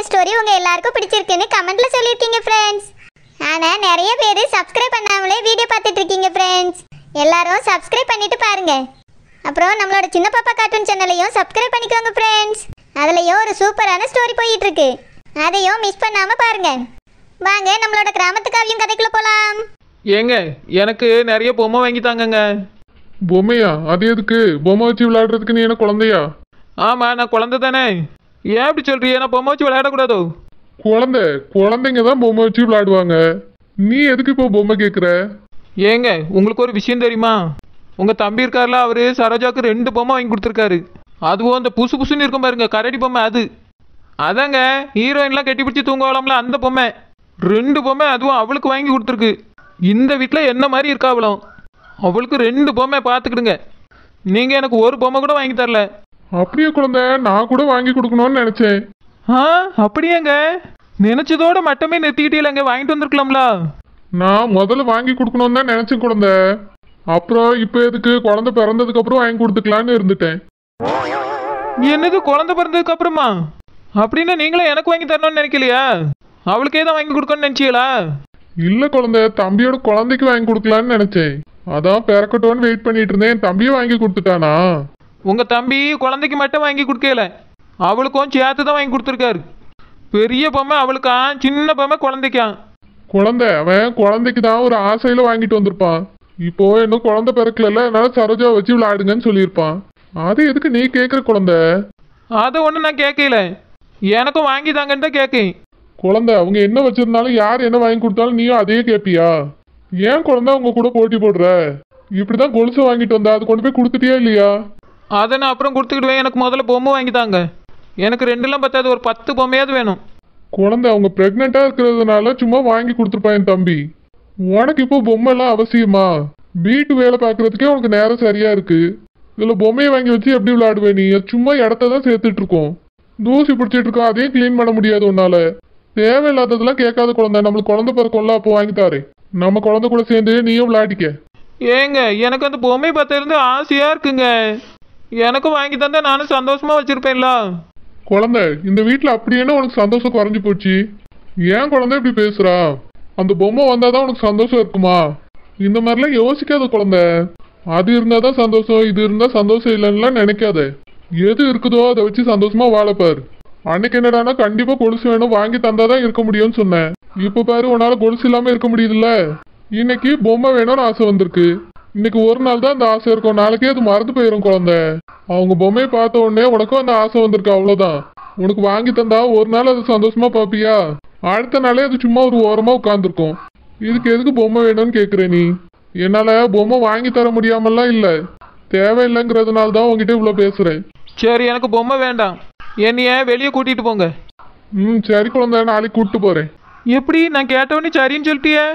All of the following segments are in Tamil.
ஸ்டோரி உங்க எல்லாருக்கும் பிடிச்சிருக்குன்னு கமெண்ட்ல சொல்லிருக்கீங்க ஃப்ரெண்ட்ஸ். ஆனா நிறைய பேர் சப்ஸ்கிரைப் பண்ணாமலே வீடியோ பார்த்துட்டு இருக்கீங்க ஃப்ரெண்ட்ஸ். எல்லாரும் சப்ஸ்கிரைப் பண்ணிட்டு பாருங்க. அப்புறம் நம்மளோட சின்ன பாப்பா கார்ட்டூன் சேனலையும் சப்ஸ்கிரைப் பண்ணிக்கோங்க ஃப்ரெண்ட்ஸ். அதுலயும் ஒரு சூப்பரான ஸ்டோரி போயிட்டு இருக்கு. அதையும் மிஸ் பண்ணாம பாருங்க. வாங்க நம்மளோட கிராமத்து காவியம் கதைக்குள்ள போலாம். ஏங்க எனக்கு நிறைய பொம்மை வாங்கி தாங்கங்க. பொம்மையா? அது எதுக்கு? பொம்மை வச்சு விளையாடுறதுக்கு நீ என்ன குழந்தையா? ஆமா, நான் குழந்தை தானே. ஏன் அப்படி சொல்றிய? நான் பொம்மை வச்சு விளையாடக்கூடாதோ? குழந்தைங்க தான் பொம்மை வச்சு விளையாடுவாங்க. நீ எதுக்கு இப்போ பொம்மை கேட்குற? ஏங்க உங்களுக்கு ஒரு விஷயம் தெரியுமா? உங்க தம்பி இருக்கார்ல, அவரு சரோஜாவுக்கு 2 பொம்மை வாங்கி கொடுத்துருக்காரு. அதுவும் அந்த புசு புசுன்னு இருக்கும் பாருங்க, கரடி பொம்மை. அதாங்க ஹீரோயின்லாம் கட்டி பிடிச்சி தூங்குவாளாம்ல, அந்த பொம்மை. 2 பொம்மை அதுவும் அவளுக்கு வாங்கி கொடுத்துருக்கு. இந்த வீட்டில் என்ன மாதிரி இருக்காவளும். அவளுக்கு 2 பொம்மை பார்த்துக்கிடுங்க. நீங்கள் எனக்கு ஒரு பொம்மை கூட வாங்கி தரல. அப்படியே குழந்தை, நான் கூட வாங்கி கொடுக்கணும்னு நினைச்சேன். அப்படியேங்க? நினைச்சதோட மட்டுமே நிறுத்திக்கிட்டீங்களேங்க, வாங்கிட்டு வந்திருக்கலாம்ல. நான் முதல்ல வாங்கி கொடுக்கணும்னு தான் நினைச்சேன் குழந்தை. அப்புறம் இப்போ எதுக்கு, குழந்தை பிறந்ததுக்கு அப்புறம் வாங்கி கொடுத்துக்கலான்னு இருந்துட்டேன். என்னது, குழந்தை பிறந்ததுக்கு அப்புறமா? அப்படின்னா நீங்களே எனக்கு வாங்கி தரணும்னு நினைக்கலையா? அவளுக்கே தான் வாங்கி கொடுக்கணும்னு நினைச்சீங்களா? இல்லை குழந்தை, தம்பியோட குழந்தைக்கு வாங்கி கொடுக்கலான்னு நினைச்சேன். அதான் பிறக்கட்டோன்னு வெயிட் பண்ணிட்டு இருந்தேன். என் தம்பியை வாங்கி கொடுத்துட்டானா? உங்கள் தம்பி குழந்தைக்கு மட்டும் வாங்கி கொடுக்கல, அவளுக்கும் சேர்த்து தான் வாங்கி கொடுத்துருக்காரு. பெரிய பொம்மை அவளுக்கா, சின்ன பொம்மை குழந்தைக்கா. குழந்தை அவன் குழந்தைக்கு தான் ஒரு ஆசையில் வாங்கிட்டு வந்திருப்பான். இப்போ இன்னும் குழந்தை பிறக்கல, அதனால சரோஜா வச்சு விளையாடுங்கன்னு சொல்லியிருப்பான். அது எதுக்கு நீ கேட்குற குழந்தை? அதை ஒன்றும் நான் கேட்கல, எனக்கும் வாங்கி தாங்கன்னு தான் கேட்கேன். குழந்தை அவங்க என்ன வச்சிருந்தாலும் யார் என்ன வாங்கி கொடுத்தாலும் நீயும் அதையே கேட்பியா? ஏன் குழந்தை அவங்க கூட போட்டி போடுற? இப்படிதான் கொலுசு வாங்கிட்டு வந்தா, அது கொண்டு போய் கொடுத்துட்டியா இல்லையா? அதை நான் அப்புறம் கொடுத்துக்கிடுவேன். எனக்கு முதல்ல பொம்மை வாங்கி தாங்க. எனக்கு 2லாம் பத்தாது, ஒரு 10 பொம்மையாவது வேணும். குழந்தை அவங்க ப்ரெக்னெண்ட்டாக இருக்கிறதுனால சும்மா வாங்கி கொடுத்துருப்பான் என் தம்பி. உனக்கு இப்போ பொம்மைலாம் அவசியமா? வீட்டு வேலை பார்க்கறதுக்கே உனக்கு நேரம் சரியா இருக்கு. இதில் பொம்மையை வாங்கி வச்சு எப்படி விளையாடுவேன் நீ? சும்மா இடத்த தான் சேர்த்துட்டு இருக்கோம், தூசி பிடிச்சிட்டு இருக்கோம், அதையும் கிளீன் பண்ண முடியாது உன்னால. தேவையில்லாததெல்லாம் கேட்காத குழந்தை. நம்மளுக்கு குழந்தை பிறக்கும்ல, அப்போ வாங்கி தாரேன். நம்ம குழந்தை கூட சேர்ந்து நீயும் விளையாடிக்க. ஏங்க எனக்கு அந்த பொம்மை பார்த்திருந்து ஆசையா இருக்குங்க. எனக்கும் வாங்கி தந்தா நானும் சந்தோஷமா வச்சிருப்பேன்ல. குழந்தை இந்த வீட்டில் அப்படி என்ன உனக்கு சந்தோஷம் குறைஞ்சி போச்சு? ஏன் குழந்தை இப்படி பேசுறா? அந்த பொம்மை வந்தாதான் உனக்கு சந்தோஷம் இருக்குமா? இந்த மாதிரிலாம் யோசிக்காத குழந்தை. அது இருந்தால் தான் சந்தோஷம், இது இருந்தால் சந்தோஷம் இல்லைன்னுலாம் நினைக்காத. எது இருக்குதோ அதை வச்சு சந்தோஷமா வாழப்பாரு. அன்னைக்கு என்னடானா கண்டிப்பாக கொலுசு வேணும், வாங்கி தந்தாதான் இருக்க முடியும்னு சொன்னேன். இப்போ பாரு, உன்னால கொலுசு இல்லாமல் இருக்க முடியுதுல்ல. இன்னைக்கு பொம்மை வேணும்னு ஆசை வந்திருக்கு. இன்னைக்கு ஒரு நாள் தான் அந்த ஆசை இருக்கும், நாளைக்கே அது மறந்து போயிடும் குழந்தை. அவங்க பொம்மையை பார்த்த உடனே உனக்கும் அந்த ஆசை வந்திருக்கு, அவ்வளோதான். உனக்கு வாங்கி தந்தா ஒரு நாள் அது சந்தோஷமா பார்ப்பியா? அடுத்த நாளே அது சும்மா ஒரு ஓரமாக உட்காந்துருக்கும். இதுக்கு எதுக்கு பொம்மை வேணும்னு கேட்குற நீ? என்னால் பொம்மை வாங்கி தர முடியாமல்லாம் இல்லை, தேவையில்லைங்கிறதுனால தான் உங்ககிட்ட இவ்வளோ பேசுகிறேன். சரி, எனக்கு பொம்மை வேண்டாம், என்னைய வெளியே கூட்டிட்டு போங்க. சரி குழந்தை, நாளைக்கு கூப்பிட்டு போகிறேன். எப்படி? நான் கேட்டவொடனே சரின்னு சொல்லிட்டியே.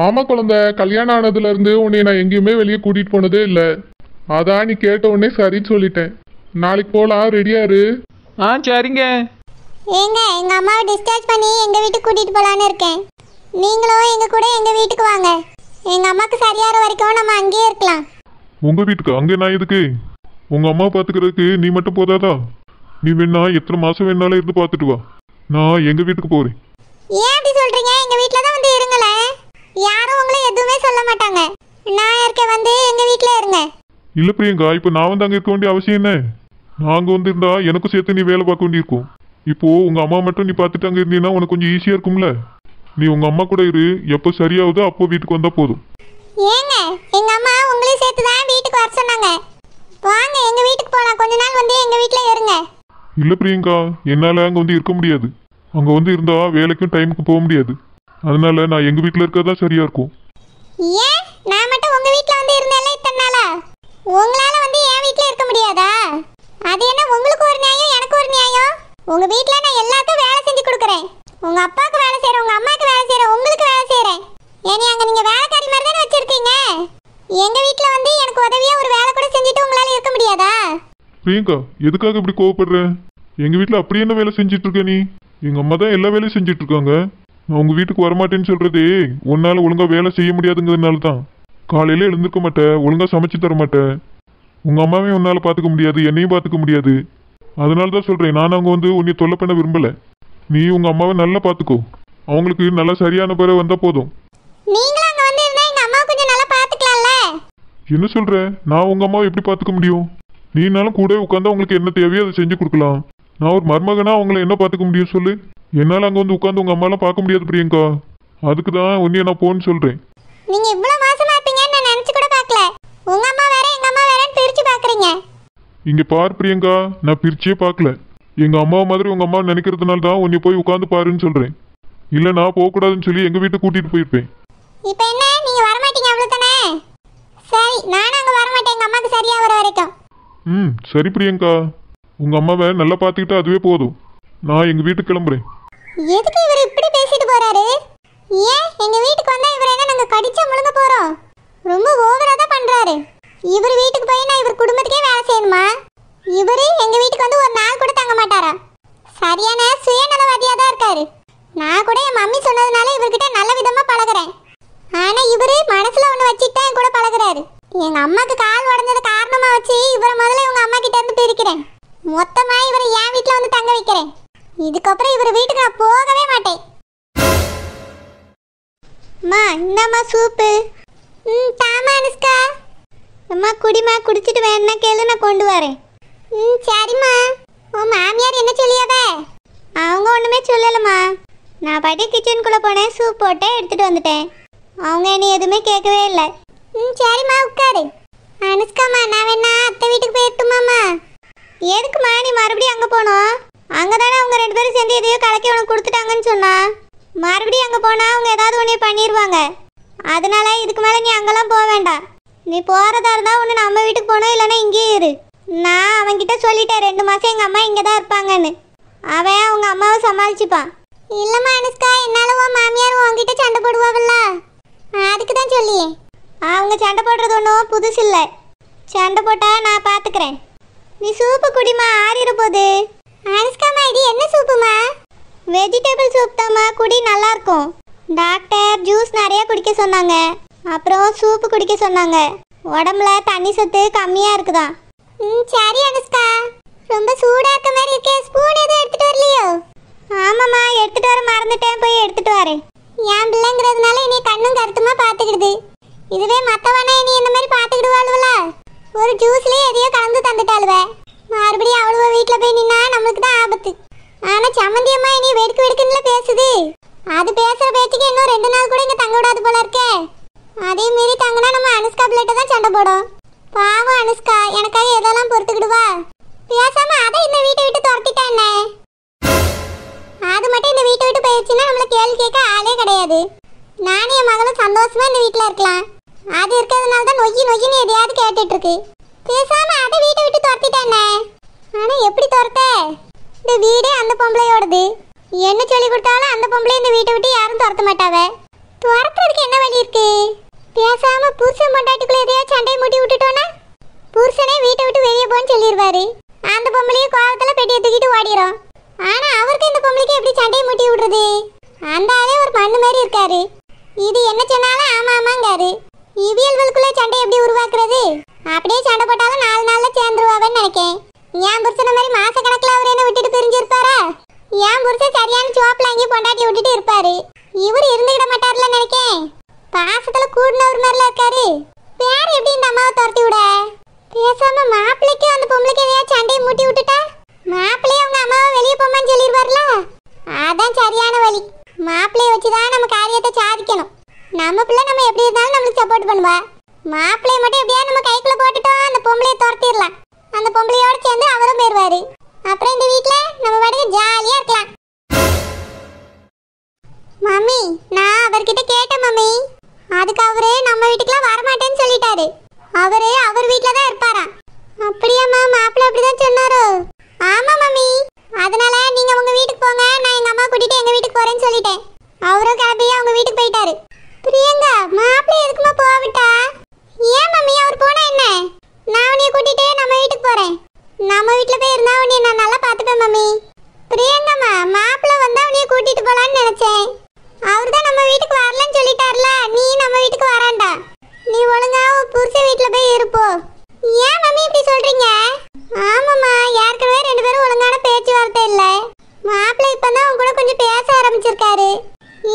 ஆமாம் குழந்தை, கல்யாணம் ஆனதுலேருந்து உன்னை நான் எங்கேயுமே வெளியே கூட்டிகிட்டு போனதே இல்லை. அதான் நீ கேட்ட உடனே சரின்னு சொல்லிட்டேன். நாளைக்கு போகலாம், ரெடியாரு? சரிங்க. ஏங்க எங்க அம்மாவை டிஸ்சார்ஜ் பண்ணி எங்க வீட்டுக்கு கூட்டிட்டு போலான்னு இருக்கேன். நீங்களும் எங்க கூட எங்க வீட்டுக்கு வாங்க. எங்க அம்மாக்கு சரியாற வரைக்கும் நம்ம அங்கேயே இருக்கலாம். உங்கள் வீட்டுக்கு? அங்கே நான் எதுக்கு? உங்கள் அம்மா பார்த்துக்கிறதுக்கு நீ மட்டும் போதாதா? நீ வேணா எத்தனை மாதம் வேணாலும் இருந்து பார்த்துட்டு வா. நான் எங்கள் வீட்டுக்கு போகிறேன். ஏன் அப்படி சொல்றீங்க? எங்க வீட்டில் தான் வந்து இருங்களேன், யாரும் உங்களை எதுவுமே சொல்ல மாட்டாங்க. நான் இருக்க, வந்து எங்க வீட்டில் இருங்க. இல்லை பிரியங்கா, இப்போ நான் வந்து அங்கே இருக்க வேண்டிய அவசியம் என்ன? நாங்கள் வந்து இருந்தா எனக்கும் சேர்த்து நீ வேலை பார்க்க வேண்டியிருக்கும். இப்போ உங்கள் அம்மா மட்டும் நீ பார்த்துட்டு அங்கே இருந்தீங்கன்னா உனக்கு கொஞ்சம் ஈஸியாக இருக்கும்ல. நீ உங்கள் அம்மா கூட இரு, எப்போ சரியாகுதோ அப்போ வீட்டுக்கு வந்தால் போதும். ஏங்க எங்க அம்மா உங்களையும் சேர்த்து தான் வீட்டுக்கு வர சொன்னாங்க. வாங்க எங்க வீட்டுக்கு போகலாம், கொஞ்ச நாள் வந்து எங்க வீட்டில் இருங்க. இல்லை பிரியங்கா, என்னால் அங்கே வந்து இருக்க முடியாது. அங்கே வந்து இருந்தால் வேலைக்கும் டைமுக்கு போக முடியாது. அதனால நான் எங்கள் வீட்டில் இருக்கிறதா சரியாக இருக்கும். ஏன் நான் மட்டும் உங்க வீட்ல வந்து இருந்தேன்ல இத்தனை நாளா, உங்களால வந்து என் வீட்ல இருக்க முடியாதா? அது என்ன உங்களுக்கு ஒரு நியாயம், எனக்கு ஒரு நியாயம்? உங்க வீட்ல நான் எல்லாத்துக்கும் வேலை செஞ்சு கொடுக்குறேன். உங்க அப்பாவுக்கு வேலை செய்யறேன், உங்க அம்மாவுக்கு வேலை செய்யறேன், உங்களுக்கு வேலை செய்யறேன். ஏனி அங்க நீங்க வேலைக்காரி மாதிரி தானே வச்சிருக்கீங்க. எங்க வீட்ல வந்து எனக்கு உதவியா ஒரு வேலை கூட செஞ்சுட்டு உங்களால இருக்க முடியாதா? பிரியங்கா, எதுக்காக இப்படி கோவப்படுற? எங்கள் வீட்டில் அப்படி என்ன வேலை செஞ்சுட்டு இருக்க நீ? எங்கள் அம்மா தான் எல்லா வேலையும் செஞ்சுட்டு இருக்காங்க. நான் உங்கள் வீட்டுக்கு வரமாட்டேன்னு சொல்கிறதே உன்னால் ஒழுங்காக வேலை செய்ய முடியாதுங்கிறதுனால தான். காலையில் எழுந்திருக்க மாட்டேன், ஒழுங்காக சமைச்சு தர மாட்டேன். உங்கள் அம்மாவையும் உன்னால் பார்த்துக்க முடியாது, என்னையும் பார்த்துக்க முடியாது. அதனால தான் சொல்கிறேன், நான் அங்கே வந்து உன்னை தொல்லை பண்ண விரும்பலை. நீ உங்க அம்மாவை நல்லா பார்த்துக்கோ. அவங்களுக்கு நல்லா சரியான பேரை வந்தா போதும். நீங்களும் அங்க வந்து இருந்தா எங்க அம்மா கொஞ்சம் நல்லா பாத்துக்கலாம்ல. என்ன சொல்ற? நான் உங்க அம்மாவை எப்படி பார்த்துக்க முடியும்? நீனாலும் கூட உட்காந்து அவங்களுக்கு என்ன தேவையோ அதை செஞ்சு கொடுக்கலாம். நான் ஒரு மருமகனா அவங்கள என்ன பார்த்துக்க முடியும் சொல்லு? என்னால் அங்கே வந்து உட்காந்து உங்க அம்மாலாம் பார்க்க முடியாது பிரியங்கா. அதுக்கு தான் உன்னைய நான் போன்னு சொல்றேன். நீங்க இவ்வளவு மோசமா இருப்பீங்கன்னு நான் நினைச்சு கூட பார்க்கல. உங்க அம்மா வேற எங்க அம்மா வேறன்னு பிரிச்சு பாக்குறீங்க. இங்க பார் பிரியங்கா, நான் பிரிச்சே பார்க்கல. எங்க அம்மா மாதிரி உங்க அம்மா நினைக்கிறதுனால தான் உன்னை போய் உட்காந்து பாருன்னு சொல்றேன். இல்ல நான் போகக்கூடாதுன்னு சொல்லி எங்க வீட்டுக்கு கூட்டிட்டு போயிருப்பேன். இப்போ என்ன நீங்க வர மாட்டீங்க அவ்வளவுதானே? சரி, நானும் அங்க வர மாட்டேன் எங்க அம்மாக்கு சரியா வர வரைக்கும். சரி பிரியங்கா, உங்க அம்மாவை நல்லா பார்த்துக்கிட்டா அதுவே போதும். நான் எங்க வீட்டுக்கு கிளம்புறேன். எதுக்கு இவர் இப்படி பேசிட்டு போறாரு? ஏன் எங்க வீட்டுக்கு வந்தா இவர் என்ன நாங்க கடிச்சா முழுங்க போறோம்? ரொம்ப ஓவரா தான் பண்றாரு. இவர் வீட்டுக்கு போய் நான் இவர் குடும்பத்துக்கே வேலை செய்யணுமா? இவரு எங்க வீட்டுக்கு வந்து ஒரு நாள் கூட தங்க மாட்டாரா? சரியான சுயநலவாதியா தான் இருக்காரு. நான் கூட என் மம்மி சொன்னதுனால இவர்கிட்ட நல்ல விதமா பழகுறேன். ஆனா இவரு மனசுல ஒண்ணு வச்சுட்டு தான் என் கூட பழகுறாரு. எங்க அம்மாக்கு கால் உடஞ்சது காரணமா வச்சு இவரை முதல்ல இவங்க அம்மா கிட்ட இருந்து பிரிக்கிறேன். மொத்தமா இவரை என் வீட்டுல வந்து தங்க வைக்கிறேன். இதுக்கப்புறம் இவர் வீட்டுக்கு நான் போகவே மாட்டேன். அம்மா இந்தம்மா சூப்பு. தாமா அனுஷ்கா. அம்மா குடிமா, குடிச்சிட்டு வேணா கேளு, நான் கொண்டு வரேன். சரிம்மா. உன் மாமியார் என்ன சொல்லியாவே? அவங்க ஒண்ணுமே சொல்லலம்மா. நான் பாட்டி கிச்சனுக்குள்ள போனேன், சூப் போட்டேன், எடுத்துட்டு வந்துட்டேன். அவங்க என்ன எதுவுமே கேட்கவே இல்லை. சரிம்மா உட்காரு. அனுஷ்காம்மா, நான் வேணா அத்தை வீட்டுக்கு போயிட்டுமாம்மா? எதுக்குமா நீ மறுபடியும் அங்கே போனோம்? அங்கே தானே அவங்க 2 பேரும் சேர்ந்து எதையோ கலக்கி உனக்கு கொடுத்துட்டாங்கன்னு சொன்னா. மறுபடியும் அங்கே போனால் அவங்க ஏதாவது ஒன்றே பண்ணிடுவாங்க. அதனால இதுக்கு மேலே நீ அங்கெல்லாம் போக வேண்டாம். நீ போகிறதா இருந்தால் ஒன்று நம்ம வீட்டுக்கு போனோம், இல்லைன்னா இங்கேயே இரு. நான் அவன்கிட்ட சொல்லிட்டேன் 2 மாதம் எங்கள் அம்மா இங்கே தான் இருப்பாங்கன்னு. அவன் அவங்க அம்மாவை சமாளிச்சுப்பான். இல்லைம்மா அனுஷ்கா, என்னால் உன் மாமியார் உன்கிட்ட சண்டை போடுவாங்கல்ல, அதுக்கு தான் சொல்லியே. அவங்க சண்டை போடுறது ஒன்றும் புதுசு இல்லை. சண்டை போட்டால் நான் பார்த்துக்கிறேன். நீ சூப்பு குடிமா, ஆறிட போகுது. அனுஷ்காமா, இது என்ன சூப்புமா? வெஜிடபிள் சூப் தாம்மா, குடி நல்லா இருக்கும். டாக்டர் ஜூஸ் நிறைய குடிக்க சொன்னாங்க, அப்புறம் சூப்பு குடிக்க சொன்னாங்க. உடம்புல தண்ணி சத்து கம்மியாக இருக்குதான். சரி அனுஷ்கா, ரொம்ப சூடாக இருக்க மாதிரி இருக்கே. ஸ்பூன் எதுவும் எடுத்துகிட்டு வரலையோ? ஆமாம்மா, எடுத்துகிட்டு வர மறந்துட்டேன், போய் எடுத்துகிட்டு வரேன். என் பிள்ளைங்கிறதுனால இனி கண்ணும் கருத்துமா பார்த்துக்கிடுது. இதுவே மற்றவனா இனி இந்த மாதிரி பார்த்துக்கிடுவாளுவல. ஒரு ஜூஸ்லேயே எதையோ கலந்து தந்துட்டாளுவ. மறுபடியும் அவ்வளோ வீட்டில் போய் நின்னா நம்மளுக்கு தான் ஆபத்து. ஆனால் சம்மந்தியம்மா இனி வெடுக்கு வெடுக்குன்னு பேசுது. அது பேசுகிற பேச்சுக்கு இன்னும் 2 நாள் கூட இங்கே தங்க விடாது போல இருக்கே. அதே மீறி தங்கினா நம்ம அனுஷ்கா பிள்ளைகிட்ட தான் சண்டை போடும். பாவம் அனுஷ்கா, எனக்காக எதெல்லாம் பொறுத்துக்கிடுவா. பேசாம அதை இந்த வீட்டை விட்டு துரத்திட்டானே. அது மட்டும் இந்த வீட்டை விட்டு போயிடுச்சுன்னா நம்மள கேள்வி கேட்க ஆளே கிடையாது. நானும் என் மகளும் சந்தோஷமா இந்த வீட்டில் இருக்கலாம். அது இருக்கிறதுனால தான் நொய்யின்னு எதையாவது கேட்டுட்டு இருக்கு. பேசாம அதை வீட்டை விட்டு துரத்திட்டானே. ஆனா எப்படி துரத்த? இந்த வீடே அந்த பொம்பளையோடது. என்ன சொல்லி கொடுத்தாலும் அந்த பொம்பளை இந்த வீட்டை விட்டு யாரும் துரத்த மாட்டாவ. துரத்துறதுக்கு என்ன வழி இருக்கு? பேசாம புருஷன் பொண்டாட்டிக்குள்ள எதையோ சண்டையை மூட்டி விட்டுட்டோன்னா புருஷனே வீட்டை விட்டு வெளியே போன்னு சொல்லிடுவாரு. அந்த பொம்பளையும் கோவத்துல பெட்டியை தூக்கிட்டு ஓடிடும். ஆனா அவருக்கு இந்த பொம்பளைக்கு எப்படி சண்டையை மூட்டி விடுறது? அந்த ஆளே ஒரு மண்ணு மாதிரி இருக்காரு. இது என்ன சொன்னாலும் ஆமா ஆமாங்காரு. இவியல்களுக்குள்ள சண்டை எப்படி உருவாக்குறது? அப்படியே சண்டை போட்டாலும் 4 நாள்ல சேர்ந்துருவாங்கன்னு நினைக்கேன். என் புருஷன மாதிரி மாச கணக்குல அவர் என்ன விட்டுட்டு பிரிஞ்சிருப்பாரா? என் புருஷன் சரியான சோப்பில் அங்கேயே பொண்டாட்டி விட்டுட்டு இருப்பாரு. இவர் இருந்துக்கிட மாட்டார்ல நினைக்கேன். பாசத்துல கூடினவர் மாதிரில இருக்காரு. வேற எப்படி இந்த அம்மாவை துரத்தி விட? பேசாம மாப்பிள்ளைக்கு அந்த பொம்பளைக்கு எதையாவது சண்டையை மூட்டி விட்டுட்டா மாப்பிள்ளையே அவங்க அம்மாவை வெளியே போமான்னு சொல்லிடுவார்ல. அதான் சரியான வழி. மாப்பிள்ளைய வச்சுதான் நம்ம காரியத்தை சாதிக்கணும். நம்ம பிள்ளை நம்ம எப்படி இருந்தாலும் நம்மளுக்கு சப்போர்ட் பண்ணுவா. மாப்பிள்ளைய மட்டும் எப்படியா நம்ம கைக்குள்ள போட்டுட்டோம், அந்த பொம்பளையை துரத்திடலாம். அந்த பொம்பளையோட சேர்ந்து அவரும் போயிடுவாரு. அப்புறம் இந்த வீட்டுல நம்ம பாட்டுக்கு ஜாலியா இருக்கலாம். மம்மி, நான் அவர்கிட்ட கேட்டேன் மம்மி. அதுக்கு அவரு நம்ம வீட்டுக்குலாம் வரமாட்டேன்னு சொல்லிட்டாரு. அவரு அவர் வீட்டுல தான் இருப்பாராம். அப்படியாம்மா? மாப்பிள்ளை அப்படிதான் சொன்னாரோ? ஆமா மம்மி. அதனால நீங்க உங்க வீட்டுக்கு போங்க, நான் எங்க அம்மா கூட்டிட்டு எங்க வீட்டுக்கு போறேன்னு சொல்லிட்டேன். அவரும் கிளம்பி அவங்க வீட்டுக்கு போயிட்டாரு. பிரியங்கா, மாப்பிள்ளை எதுக்குமா போவிட்டா? ஏன் மம்மி, அவர் போனா என்ன? நான் உன்னைய கூட்டிட்டு நம்ம வீட்டுக்கு போறேன். நம்ம வீட்டுல போய் இருந்தா உன்னைய நான் நல்லா பார்த்துப்பேன் மம்மி. பிரியங்கம்மா, மாப்பிள்ளை வந்தா உன்னைய கூட்டிட்டு போலான்னு நினைச்சேன். அவர் தான் நம்ம வீட்டுக்கு வரலன்னு சொல்லிட்டார்ல, நீ நம்ம வீட்டுக்கு வராண்டா. நீ ஒழுங்கா உன் புருஷன் வீட்டுல போய் இருப்போ. ஏன் மம்மி இப்படி சொல்றீங்க? ஆமாம்மா, ஏற்கனவே 2 பேரும் ஒழுங்கான பேச்சுவார்த்தை இல்லை. மாப்பிள்ளை இப்பதான் உன் கூட கொஞ்சம் பேச ஆரம்பிச்சிருக்காரு.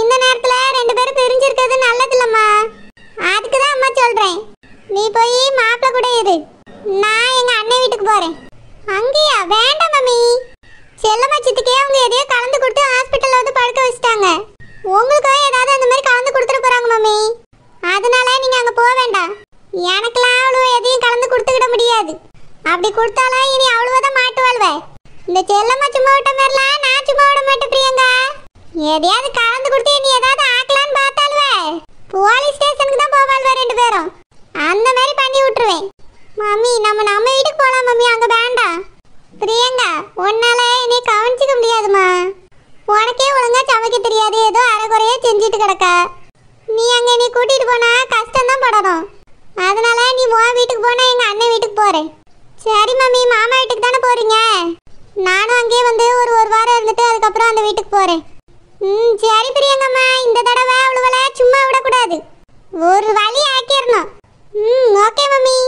இந்த நேரத்துல ரெண்டு பேரும் பிரிஞ்சிருக்கிறது நல்லதில்லம்மா. அதுக்கு தான் அம்மா சொல்றேன், நீ போய் மாப்பிள்ளை கூட இரு. நான் எங்க அண்ணன் வீட்டுக்கு போறேன். அங்கேயா? வேண்டாம் மம்மி. செல்லம்மா சித்திக்கே அவங்க எதையோ கலந்து கொடுத்து ஹாஸ்பிட்டல்ல வந்து படுக்க வச்சுட்டாங்க. உங்களுக்கும் ஏதாவது அந்த மாதிரி கலந்து கொடுத்துட போறாங்க மம்மி. அதனால நீங்க அங்க போக வேண்டாம். எனக்கெல்லாம் அவ்வளோ எதையும் கலந்து கொடுத்துக்கிட முடியாது. அப்படி கொடுத்தாலும் இனி அவ்வளவுதான் மாட்டுவாள்வே. இந்த செல்லம்மா சும்மா விட்ட மாதிரிலாம் நான் சும்மா விட மாட்டேன் பிரியங்கா. எதையாவது கலந்து கொடுத்து நீ ஏதாவது ஆக்கலான்னு பார்த்தாலுவே போலீஸ் ஸ்டேஷனுக்கு தான் போவாள்வே ரெண்டு பேரும். அந்த மாதிரி பண்ணி விட்டுருவேன். மம்மி நம்ம வீட்டுக்கு போலாம் மம்மி. அங்க வேண்டாம். பிரியங்கா உன்னால என்னை கவனிச்சிக்க முடியாதுமா. உனக்கே ஒழுங்கா சமைக்க தெரியாது, ஏதோ அரைக்குறையா செஞ்சுட்டு கிடக்க. நீ அங்க நீ கூட்டிட்டு போனா கஷ்டம் தான் படணும். அதனால நீ உன் வீட்டுக்கு போனா எங்க அண்ணன் வீட்டுக்கு போறேன். சரி மம்மி, மாமா வீட்டுக்கு தானே போறீங்க? நானும் அங்கேயே வந்து ஒரு வாரம் இருந்துட்டு அதுக்கப்புறம் அந்த வீட்டுக்கு போறேன். சரி பிரியங்கம்மா, இந்த தடவை அவ்வளவுல சும்மா விடக்கூடாது, ஒரு வழி ஆக்கிடணும். Okay mummy.